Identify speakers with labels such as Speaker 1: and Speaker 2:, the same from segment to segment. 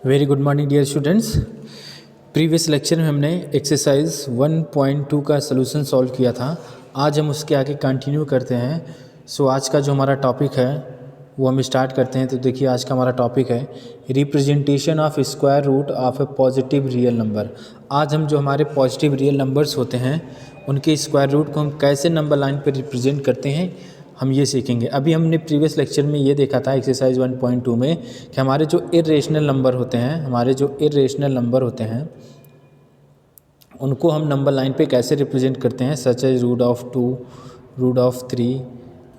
Speaker 1: Very good morning dear students. Previous lecture में हमने exercise 1.2 का सलूशन सॉल्व किया था। आज हम उसके आगे कंटिन्यू करते हैं। आज का जो हमारा टॉपिक है वो हम स्टार्ट करते हैं। तो देखिए आज का हमारा टॉपिक है representation of square root of a positive real number. आज हम जो हमारे पॉजिटिव रियल नंबर्स होते हैं उनके स्क्वायर रूट को हम कैसे नंबर लाइन पर रिप्रेजेंट करते हैं हम ये सीखेंगे। अभी हमने प्रीवियस लेक्चर में ये देखा था एक्सरसाइज 1.2 में कि हमारे जो इर्रेशनल नंबर होते हैं उनको हम नंबर लाइन पे कैसे रिप्रेजेंट करते हैं, such as root of 2, root of 3,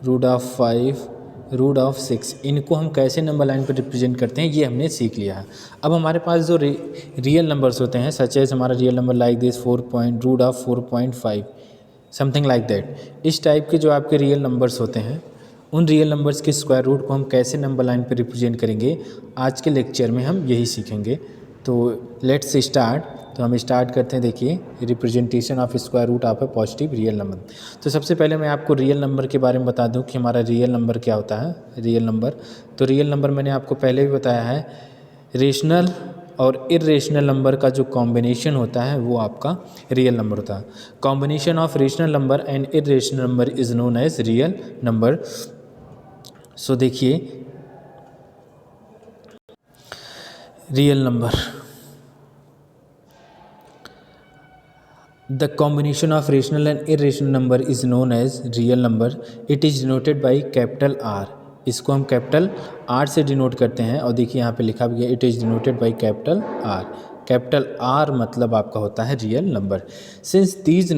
Speaker 1: root of 5, root of 6। इनको हम कैसे नंबर लाइन पे रिप्रेजेंट करते हैं ये हमने सीख लिया है। अब हमारे पास जो रियल नंबर्स होते हैं सच एज हमारा real number like this root of 4.5 something like that, इस टाइप के जो आपके रियल नंबर्स होते हैं उन रियल नंबर्स के स्क्वायर रूट को हम कैसे नंबर लाइन पे रिप्रेजेंट करेंगे आज के लेक्चर में हम यही सीखेंगे। तो लेट्स स्टार्ट। तो हम स्टार्ट करते हैं। देखिए representation of square root of a positive real number. तो सबसे पहले मैं आपको रियल नंबर के बारे में बता दूं कि हमारा रियल नंबर क्या होता है। रियल नंबर, तो रियल नंबर मैंने आपको पहले भी बताया है, रेशनल और इर्रेशनल नंबर का जो कॉम्बिनेशन होता है वो आपका रियल नंबर होता है। Combination of rational number and irrational number is known as real number. So देखिए real number, the combination of rational and irrational number is known as real number. It is denoted by capital R. इसको हम capital R से denote करते हैं और देखिए यहाँ पे लिखा भी है it is denoted by capital R. Capital R मतलब आपका होता है real number. Since these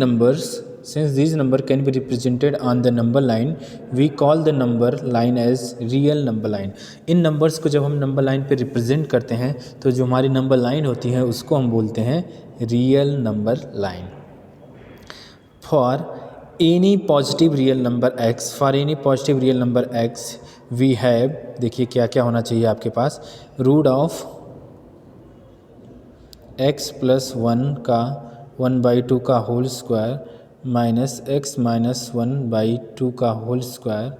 Speaker 1: number can be represented on the number line we call the number line as real number line. इन नंबर्स को जब हम नंबर लाइन पे represent करते हैं तो जो हमारी नंबर लाइन होती है उसको हम बोलते हैं real number line. For any positive real number x, for any positive real number x we have, देखिए क्या क्या होना चाहिए आपके पास, रूट ऑफ x प्लस 1 का 1/2 का whole square minus x minus 1/2 का होल स्क्वायर,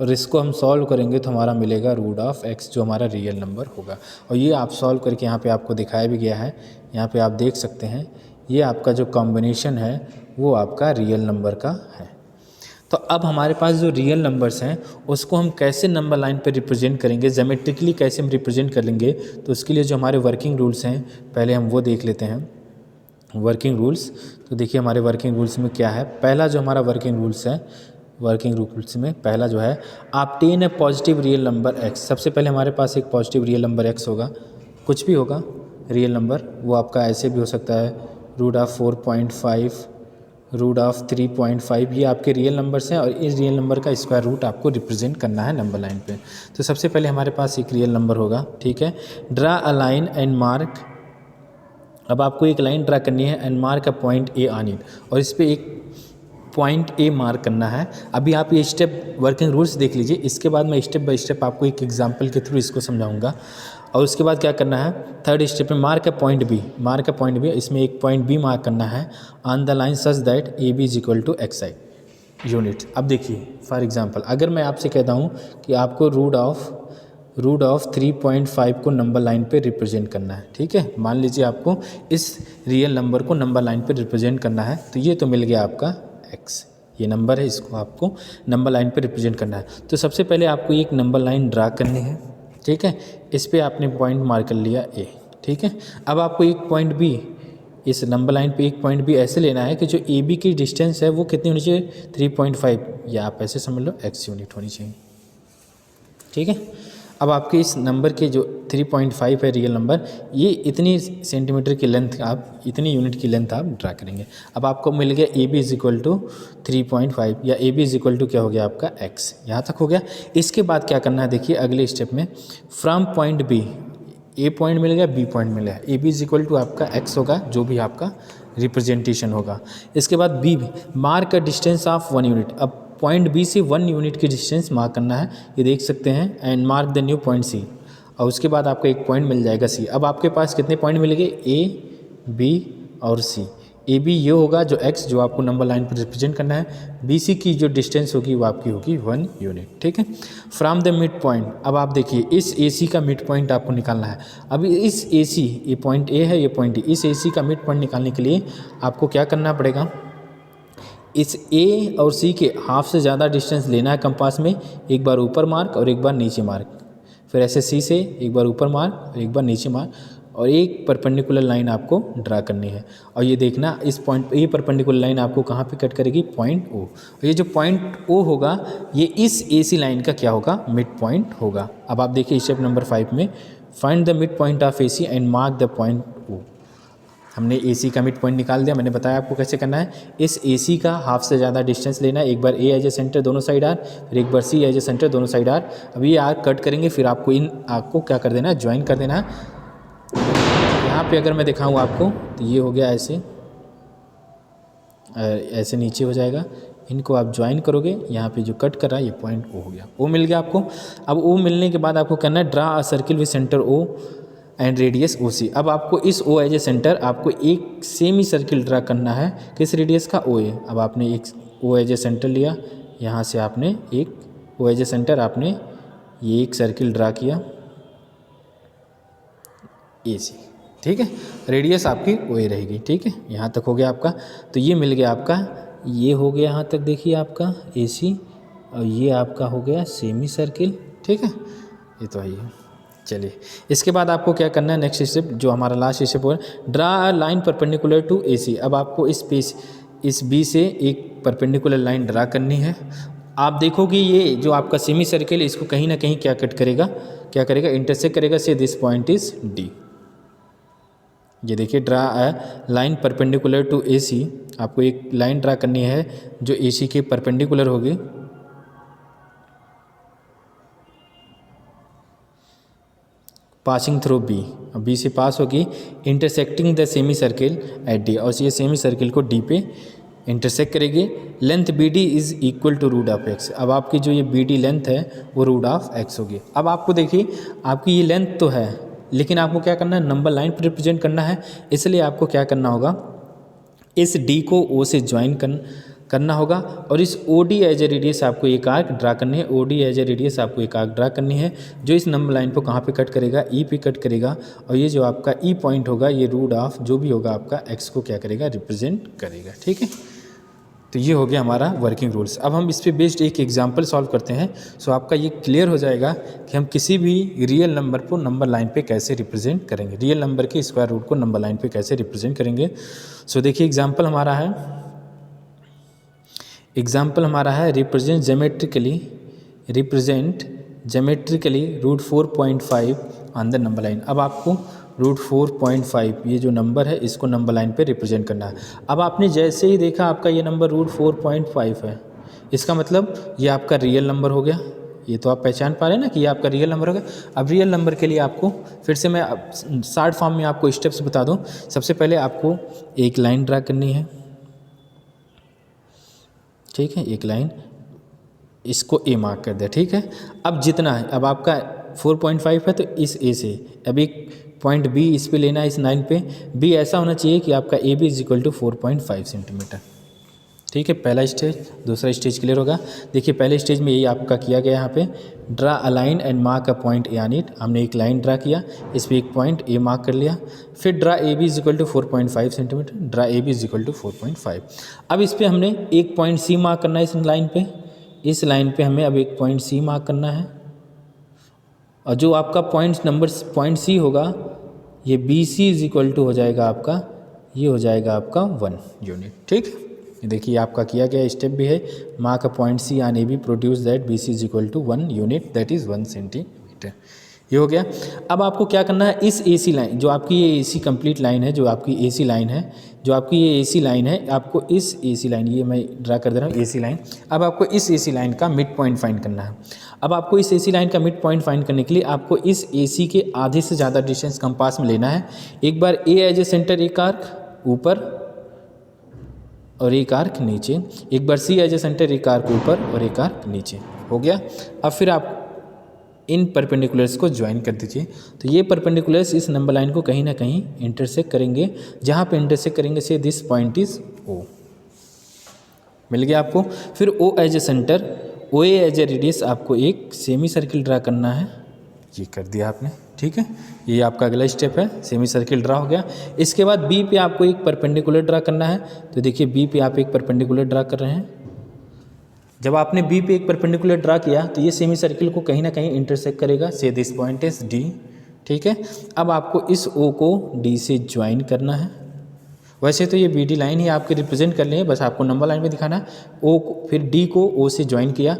Speaker 1: और इसको हम सॉल्व करेंगे तो हमारा मिलेगा रूट ऑफ x जो हमारा रियल नंबर होगा। और ये आप सॉल्व करके यहाँ पे आपको दिखाया भी गया है, यहाँ पे आप देख सकते हैं ये आपका जो कॉम्बिनेशन है वो आपका रियल नंबर का है। तो अब हमारे पास जो रियल नंबर्स हैं उसको हम कैसे नंबर लाइन पे रिप्रेजेंट करेंगे, ज्योमेट्रिकली कैसे हम रिप्रेजेंट कर लेंगे, तो उसके लिए जो हमारे वर्किंग रूल्स हैं पहले हम वो देख लेते हैं। वर्किंग रूल्स, तो देखिए हमारे वर्किंग रूल्स में क्या है। पहला जो हमारा वर्किंग रूल्स है, वर्किंग रूल्स में पहला जो है obtain a positive real number x। सबसे पहले हमारे पास एक पॉजिटिव रियल नंबर x होगा, कुछ भी होगा रियल नंबर, वो आपका ऐसे भी हो सकता है रूट ऑफ 4.5, रूट ऑफ 3.5, ये आपके रियल नंबर्स हैं और इस रियल नंबर का स्क्वायर रूट आपको रिप्रेजेंट करना है नंबर लाइन पे। तो सबसे पहले हमारे पास एक रियल नंबर होगा, ठीक है। Draw a line and mark, अब आपको एक लाइन ड्रा करनी है and mark a point A on it, और इस पर एक पॉइंट ए मार्क करना है। अभी आप ये स्टेप वर्किंग रूल्स देख लीजिए, इसके बाद मैं स्टेप बाय स्टेप आपको एक एग्जांपल के थ्रू इसको समझाऊंगा। और उसके बाद क्या करना है, थर्ड स्टेप में mark a point B, mark a point B, इसमें एक पॉइंट बी मार्क करना है on the line such that A B is equal to X I unit. अब देखिए फॉर एग्जांपल अगर मैं आपसे कहता हूँ कि आपको रूट ऑफ 3.5 को नंबर लाइन पे रिप्रेजेंट करना है, ठीक है। मान लीजिए आपको इस रियल नंबर को नंबर लाइन पे रिप्रेजेंट करना है, तो ये तो मिल गया आपका x, ये नंबर है, इसको आपको नंबर लाइन पे रिप्रेजेंट करना है। तो सबसे पहले आपको एक नंबर लाइन ड्रा करनी है, ठीक है। इस पे आपने पॉइंट मार्क कर लिया a, ठीक है। अब आपको एक पॉइंट b, इस नंबर लाइन पे एक पॉइंट b ऐसे लेना है कि जो ए बी की डिस्टेंस है वो कितनी होनी चाहिए, 3.5, या आप ऐसे समझ लो x यूनिट होनी चाहिए, ठीक है। अब आपके इस नंबर के जो 3.5 है रियल नंबर, ये इतनी सेंटीमीटर की लेंथ, आप इतनी यूनिट की लेंथ आप ड्रा करेंगे। अब आपको मिल गया A B is equal to 3.5, या A B is equal to क्या हो गया आपका x, यहाँ तक हो गया। इसके बाद क्या करना है, देखिए अगले स्टेप में from point B, A point मिल गया, बी पॉइंट मिल गया, A B is equal to आपका x होगा जो भी आपका रिप्रेजेंटेशन होगा। इसके बाद B, mark a distance of 1 unit, अब पॉइंट बी से 1 यूनिट की डिस्टेंस मार्क करना है, ये देख सकते हैं, and mark the new point C, और उसके बाद आपको एक पॉइंट मिल जाएगा सी। अब आपके पास कितने पॉइंट मिलेंगे, ए बी और सी, ए बी ये होगा जो एक्स जो आपको नंबर लाइन पर रिप्रेजेंट करना है, बी सी की जो डिस्टेंस होगी वो आपकी होगी 1 यूनिट, ठीक है। फ्रॉम द मिड पॉइंट, अब आप देखिए इस ए सी का मिड पॉइंट आपको निकालना है। अब इस ए सी, ये पॉइंट ए है, ये पॉइंट ए, इस ए सी का मिड पॉइंट निकालने के लिए आपको क्या करना पड़ेगा, इस ए और सी के हाफ से ज़्यादा डिस्टेंस लेना है कंपास में, एक बार ऊपर मार्क और एक बार नीचे मार्क, फिर ऐसे सी से एक बार ऊपर मार्क और एक बार नीचे मार्क, और एक परपेंडिकुलर लाइन आपको ड्रा करनी है। और ये देखना इस पॉइंट, ये परपेंडिकुलर लाइन आपको कहाँ पे कट करेगी, पॉइंट ओ। और ये जो पॉइंट ओ होगा ये इस ए सी लाइन का क्या होगा, मिड पॉइंट होगा। अब आप देखिए स्टेप नंबर 5 में, find the mid point of A C and mark the point O. हमने ए सी का मिड पॉइंट निकाल दिया, मैंने बताया आपको कैसे करना है। इस ए सी का हाफ से ज़्यादा डिस्टेंस लेना है, एक बार ए एज ए सेंटर दोनों साइड आर, फिर एक बार सी एज ए सेंटर दोनों साइड आर। अब ये आर्क कट करेंगे, फिर आपको इन आर्क को क्या कर देना है, ज्वाइन कर देना है। यहाँ पे अगर मैं दिखाऊँ आपको तो ये हो गया ऐसे, ऐसे नीचे हो जाएगा, इनको आप ज्वाइन करोगे, यहाँ पे जो कट कर रहा है ये पॉइंट ओ हो गया, ओ मिल गया आपको। अब ओ मिलने के बाद आपको करना है draw a circle with centre O and radius O C. अब आपको इस ओ एज ए सेंटर आपको एक सेमी सर्किल ड्रा करना है, किस रेडियस का, ओ ए। अब आपने एक ओ एज ए सेंटर लिया, यहाँ से आपने एक ओ एज ए सेंटर आपने ये एक सर्किल ड्रा किया ए सी, ठीक है। रेडियस आपकी ओ ए रहेगी, ठीक है। यहाँ तक हो गया आपका, तो ये मिल गया आपका, ये हो गया यहाँ तक देखिए आपका ए सी, और ये आपका हो गया सेमी सर्किल, ठीक है। ये तो है। चलिए इसके बाद आपको क्या करना है, नेक्स्ट स्टेप जो हमारा लास्ट स्टेप है, draw a line perpendicular to A C. अब आपको इस बी से एक परपेंडिकुलर लाइन ड्रा करनी है। आप देखोगे ये जो आपका सेमी सर्किल है इसको कहीं ना कहीं क्या कट करेगा, क्या करेगा, इंटरसेक्ट करेगा, से दिस पॉइंट इज डी। ये देखिए draw a line perpendicular to A C, आपको एक लाइन ड्रा करनी है जो ए सी के परपेंडिकुलर होगी। पासिंग थ्रू बी, बी से पास होगी, intersecting the semi circle at D, और ये सेमी सर्किल को डी पे इंटरसेक्ट करेगी। Length B D is equal to root of x. अब आपकी जो ये बी डी लेंथ है वो रूट ऑफ एक्स होगी। अब आपको देखिए आपकी ये लेंथ तो है, लेकिन आपको क्या करना है, नंबर लाइन पर रिप्रेजेंट करना है, इसलिए आपको क्या करना होगा, इस डी को ओ से ज्वाइन करना होगा, और इस O D as a radius आपको एक आर्क ड्रा करनी है। O D as a radius आपको एक आर्क ड्रा करनी है जो इस नंबर लाइन को कहाँ पे कट करेगा, ई पे कट करेगा, और ये जो आपका ई पॉइंट होगा ये रूट ऑफ जो भी होगा आपका एक्स को क्या करेगा, रिप्रेजेंट करेगा, ठीक है। तो ये हो गया हमारा वर्किंग रूल्स। अब हम इस पे बेस्ड एक एग्जांपल सॉल्व करते हैं, सो आपका ये क्लियर हो जाएगा कि हम किसी भी रियल नंबर को नंबर लाइन पे कैसे रिप्रेजेंट करेंगे, रियल नंबर के स्क्वायर रूट को नंबर लाइन पे कैसे रिप्रेजेंट करेंगे। सो देखिए एग्जाम्पल हमारा है represent geometrically root 4.5 on the number line. अब आपको रूट 4.5 ये जो नंबर है इसको नंबर लाइन पे रिप्रेजेंट करना है। अब आपने जैसे ही देखा आपका ये नंबर रूट 4.5 है, इसका मतलब ये आपका रियल नंबर हो गया। ये तो आप पहचान पा रहे हैं ना कि ये आपका रियल नंबर हो गया। अब रियल नंबर के लिए आपको फिर से मैं शॉर्ट फॉर्म में आपको स्टेप्स बता दूं। सबसे पहले आपको एक लाइन ड्रा करनी है, ठीक है, एक लाइन, इसको ए मार्क कर दिया, ठीक है। अब जितना है, अब आपका 4.5 है तो इस ए से अब एक पॉइंट बी इस पे लेना है, इस लाइन पे बी ऐसा होना चाहिए कि आपका A B is equal to 4.5 centimetre, ठीक है। पहला स्टेज, दूसरा स्टेज क्लियर होगा। देखिए पहले स्टेज में यही आपका किया गया, यहाँ पे draw a line and mark a point A on it. हमने एक लाइन ड्रा किया, इस पर एक पॉइंट ए मार्क कर लिया, फिर draw A B is equal to 4.5 centimetre, draw A B is equal to 4.5। अब इस पर हमने एक पॉइंट सी मार्क करना है, इस लाइन पे, इस लाइन पे हमें अब एक पॉइंट सी मार्क करना है, और जो आपका पॉइंट सी होगा ये B C is equal to हो जाएगा आपका, ये हो जाएगा आपका 1 यूनिट, ठीक। देखिए आपका किया गया स्टेप भी है, mark a point C on A B, produce that B C is equal to 1 unit, that is 1 centimetre. ये हो गया। अब आपको क्या करना है, इस ए सी लाइन जो आपकी ये ए सी कंप्लीट लाइन है, जो आपकी ए सी लाइन है, जो आपकी ये ए सी लाइन है, आपको इस ए सी लाइन, ये मैं ड्रा कर दे रहा हूँ ए सी लाइन। अब आपको इस ए सी लाइन का मिड पॉइंट फाइंड करना है। अब आपको इस ए सी लाइन का मिड पॉइंट फाइंड करने के लिए आपको इस ए सी के आधे से ज़्यादा डिस्टेंस कंपास में लेना है। एक बार ए एज ए सेंटर एक आर्क ऊपर और एक आर्क नीचे, एक बार सी एज ए सेंटर एक आर्क ऊपर और एक आर्क नीचे, हो गया। अब फिर आप इन परपेंडिकुलर्स को ज्वाइन कर दीजिए। तो ये परपेंडिकुलर्स इस नंबर लाइन को कहीं ना कहीं इंटरसेक्ट करेंगे, जहाँ पे इंटरसेक्ट करेंगे से दिस पॉइंट इज ओ। मिल गया आपको। फिर O as a centre, O as a radius आपको एक सेमी सर्किल ड्रा करना है, ये कर दिया आपने, ठीक है। ये आपका अगला स्टेप है, सेमी सर्किल ड्रा हो गया। इसके बाद बी पे आपको एक परपेंडिकुलर ड्रा करना है। तो देखिए बी पे आप एक परपेंडिकुलर ड्रा कर रहे हैं। जब आपने बी पे एक परपेंडिकुलर ड्रा किया तो ये सेमी सर्किल को कहीं ना कहीं इंटरसेक्ट करेगा, से दिस पॉइंट इज डी, ठीक है। अब आपको इस ओ को डी से ज्वाइन करना है। वैसे तो ये बी डी लाइन ही आपके रिप्रेजेंट कर लें, बस आपको नंबर लाइन में दिखाना है। ओ को फिर डी को ओ से ज्वाइन किया,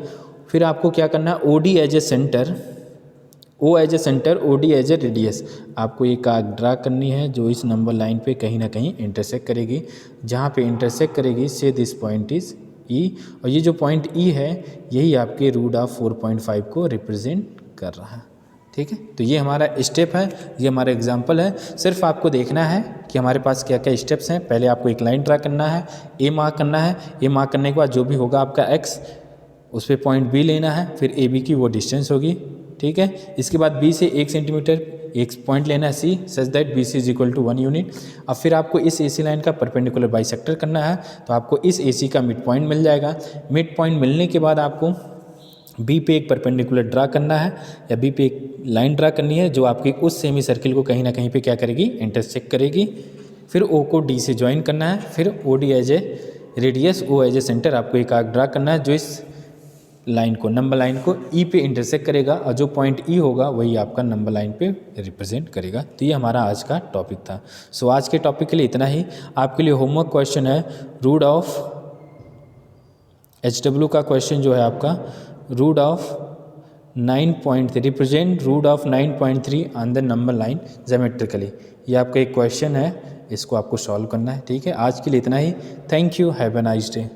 Speaker 1: फिर आपको क्या करना है, O D as a centre, O as a centre, O D as a radius, आपको एक आर्क ड्रा करनी है जो इस नंबर लाइन पे कहीं ना कहीं इंटरसेक्ट करेगी। जहाँ पे इंटरसेक्ट करेगी से दिस पॉइंट इज ई, और ये जो पॉइंट ई है यही आपके रूट ऑफ 4.5 को रिप्रेजेंट कर रहा है, ठीक है। तो ये हमारा स्टेप है, ये हमारा एग्जाम्पल है। सिर्फ आपको देखना है कि हमारे पास क्या क्या स्टेप्स हैं। पहले आपको एक लाइन ड्रा करना है, ए मार्क करना है, ए मार्क करने के बाद जो भी होगा आपका एक्स, उस पर पॉइंट बी लेना है, फिर ए बी की वो डिस्टेंस होगी, ठीक है। इसके बाद बी से 1 सेंटीमीटर एक पॉइंट लेना है C, such that B C is equal to 1 unit. अब फिर आपको इस ए सी लाइन का परपेंडिकुलर बाइसेक्टर करना है, तो आपको इस ए सी का मिड पॉइंट मिल जाएगा। मिड पॉइंट मिलने के बाद आपको बी पे एक परपेंडिकुलर ड्रा करना है, या बी पे एक लाइन ड्रा करनी है जो आपकी उस सेमी सर्किल को कहीं ना कहीं पे क्या करेगी, इंटरसेक्ट करेगी। फिर ओ को डी से ज्वाइन करना है, फिर O D as a radius, O as a centre, आपको एक आर्क ड्रा करना है जो इस लाइन को, नंबर लाइन को ई पे इंटरसेक्ट करेगा, और जो पॉइंट ई होगा वही आपका नंबर लाइन पे रिप्रेजेंट करेगा। तो ये हमारा आज का टॉपिक था। सो आज के टॉपिक के लिए इतना ही। आपके लिए होमवर्क क्वेश्चन है रूट ऑफ HW का क्वेश्चन जो है आपका, root of 9.3 represent root of 9.3 on the number line geometrically. ये आपका एक क्वेश्चन है, इसको आपको सॉल्व करना है, ठीक है। आज के लिए इतना ही। Thank you, have a nice day.